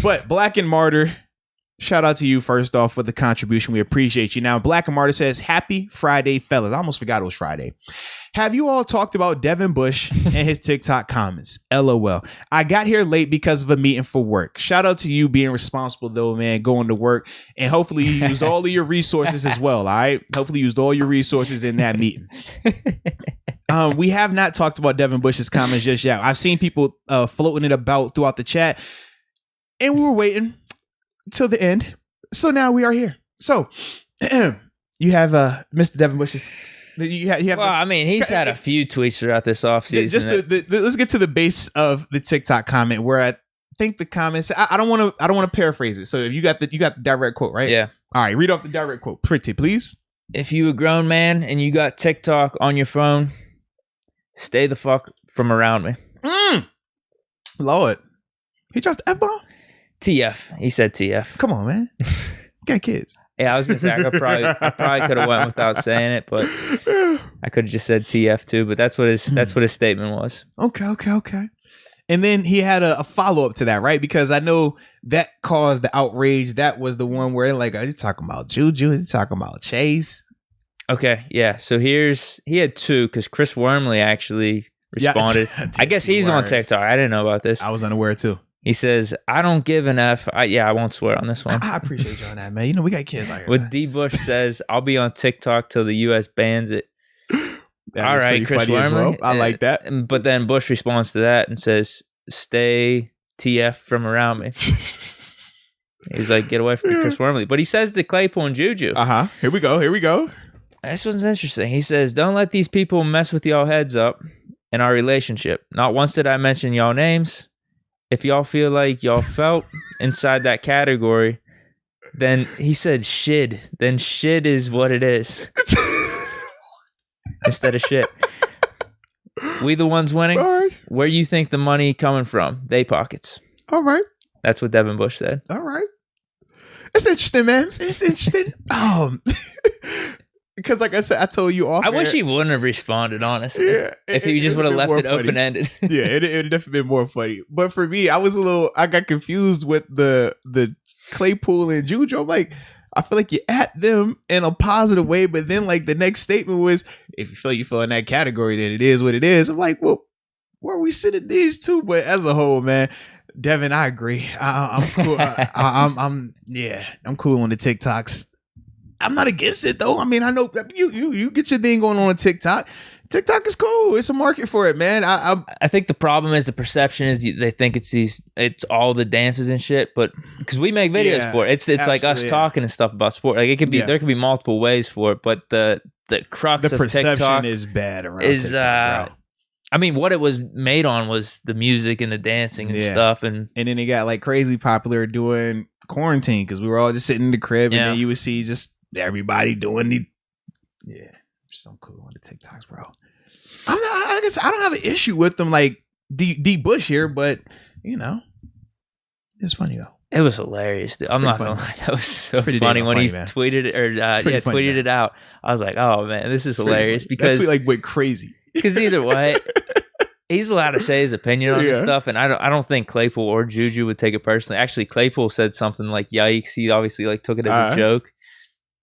But Black and Martyr, shout out to you first off for the contribution. We appreciate you. Now, Black and Martyr says, happy Friday, fellas. I almost forgot it was Friday. Have you all talked about Devin Bush and his TikTok comments? LOL. I got here late because of a meeting for work. Shout out to you being responsible, though, man, going to work. And hopefully you used all of your resources as well, all right? Hopefully you used all your resources in that meeting. We have not talked about Devin Bush's comments just yet. I've seen people floating it about throughout the chat. And we were waiting till the end. So now we are here. So you have Mr. Devin Bush's... You have well, I mean, he's had a few tweets throughout this offseason. Just let's get to the base of the TikTok comment where I think the comments. I don't want to paraphrase it. So if you got the direct quote, right? Yeah. All right, read off the direct quote, pretty please. If you a grown man and you got TikTok on your phone, stay the fuck from around me. Lord, he dropped the F-bomb. TF. He said TF. Come on, man. You got kids. Yeah, I was gonna say I probably could have went without saying it, but I could have just said TF too. But that's what his statement was. Okay. And then he had a follow up to that, right? Because I know that caused the outrage. That was the one where like, are you talking about Juju? Are you talking about Chase? Okay, yeah. So he had two because Chris Wormley actually responded. Yeah, I guess he's on TikTok. I didn't know about this. I was unaware too. He says, I don't give an F. I won't swear on this one. I appreciate you on that, man. You know, we got kids out here. What D. Bush says, I'll be on TikTok till the U.S. bans it. All right, Chris Wormley. Well. I like that. But then Bush responds to that and says, stay TF from around me. He's like, get away from me, Chris Wormley. But he says to Claypool and Juju. Here we go. This one's interesting. He says, don't let these people mess with y'all heads up in our relationship. Not once did I mention y'all names. If y'all feel like y'all felt inside that category, then he said shit. Then shit is what it is. Instead of shit. We the ones winning. All right. Where you think the money coming from? They pockets. All right. That's what Devin Bush said. All right. It's interesting, man. It's interesting. Because like I said, I told you off. I wish he wouldn't have responded, honestly. Yeah, if he just would have left it open-ended. Yeah, it would definitely been more funny. But for me, I got confused with the Claypool and Juju. I'm like, I feel like you're at them in a positive way, but then like the next statement was, if you feel you feel in that category, then it is what it is. I'm like, well, where are we sitting these two? But as a whole, man, Devin, I agree. I'm cool. I'm cool on the TikToks. I'm not against it though. I mean, I know you get your thing going on TikTok. TikTok is cool. It's a market for it, man. I think the problem is the perception is they think it's all the dances and shit, but because we make videos for it, it's like us talking and stuff about sport. Like it could be there could be multiple ways for it, but the crux of perception TikTok is bad around TikTok, bro. I mean, what it was made on was the music and the dancing and stuff, and then it got like crazy popular during quarantine because we were all just sitting in the crib, and then you would see just everybody doing just I'm cool on the TikToks, bro. I guess I don't have an issue with them like D Bush here, but you know, it's funny though. It was hilarious, dude. I'm not gonna lie, that was so funny when he tweeted it tweeted it out. I was like, oh man, this is hilarious because that tweet went crazy. Because either way, he's allowed to say his opinion on this stuff, and I don't think Claypool or Juju would take it personally. Actually, Claypool said something like "yikes." He obviously like took it as a joke.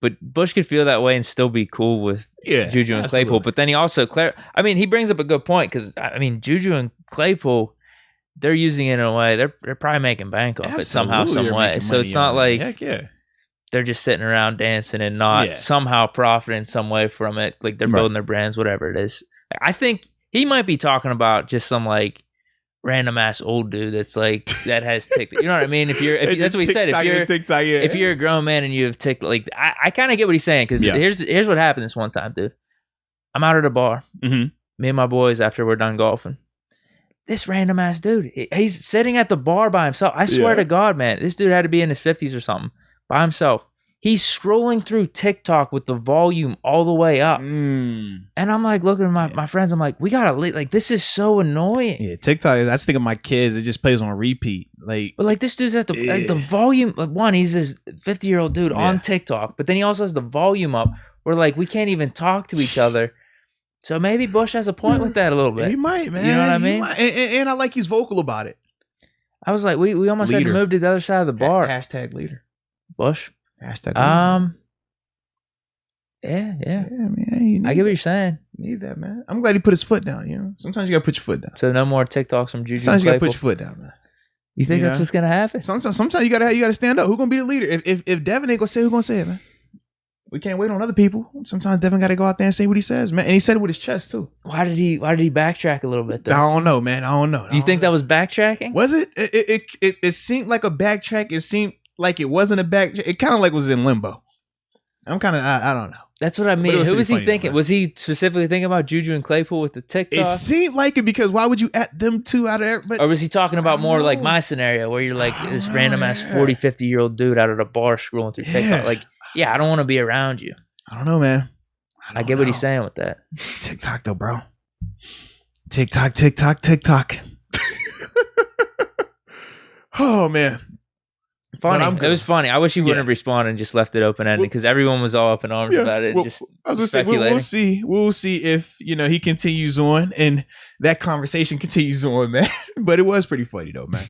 But Bush could feel that way and still be cool with Juju and Claypool. But then he also, he brings up a good point because, I mean, Juju and Claypool, they're using it in a way, they're probably making bank off it somehow, some way. So it's not like they're just sitting around dancing and not somehow profiting some way from it. Like they're building their brands, whatever it is. I think he might be talking about just some like random ass old dude that's like that has TikTok. You know what I mean? If that's what he said. If you're a grown man and you have TikTok, like I kind of get what he's saying because here's what happened this one time, dude. I'm out at a bar, me and my boys after we're done golfing. This random ass dude, he's sitting at the bar by himself. I swear to God, man, this dude had to be in his 50s or something by himself. He's scrolling through TikTok with the volume all the way up. And I'm like, looking at my friends, I'm like, we gotta, like, this is so annoying. Yeah, TikTok, I just think of my kids, it just plays on repeat. But like this dude's at the volume, like one, he's this 50-year-old dude on TikTok, but then he also has the volume up where like we can't even talk to each other. So maybe Bush has a point with that a little bit. He might, man. You know what I mean? And I like he's vocal about it. I was like, we almost had to move to the other side of the bar. Hashtag leader. Bush. Hashtag leader. Yeah, man. I get what you're saying. Need that, man. I'm glad he put his foot down. You know, sometimes you gotta put your foot down. So no more TikToks from Juju. Sometimes you gotta put your foot down, man. You think that's what's gonna happen? Sometimes you gotta stand up. Who's gonna be the leader? If Devin ain't gonna say, who's gonna say it, man? We can't wait on other people. Sometimes Devin gotta go out there and say what he says, man. And he said it with his chest too. Why did he backtrack a little bit though? I don't know, man. I don't know. Do you think that was backtracking? Was it? It seemed like a backtrack. It seemed like it wasn't a backtrack. It kind of like was in limbo. I'm kind of I don't know. That's what I mean. Who was he thinking? Was he specifically thinking about Juju and Claypool with the TikTok? It seemed like it because why would you at them two out of there? Or was he talking about more like my scenario where you're like this random ass 40, 50-year-old dude out at a bar scrolling through TikTok? Like, I don't want to be around you. I don't know, man. I get what he's saying with that. TikTok though, bro. TikTok. Oh man. Funny. It was funny. I wish he wouldn't have responded and just left it open ended because everyone was all up in arms about it. I was just speculating. We'll see if he continues on and that conversation continues on, man. But it was pretty funny though, man.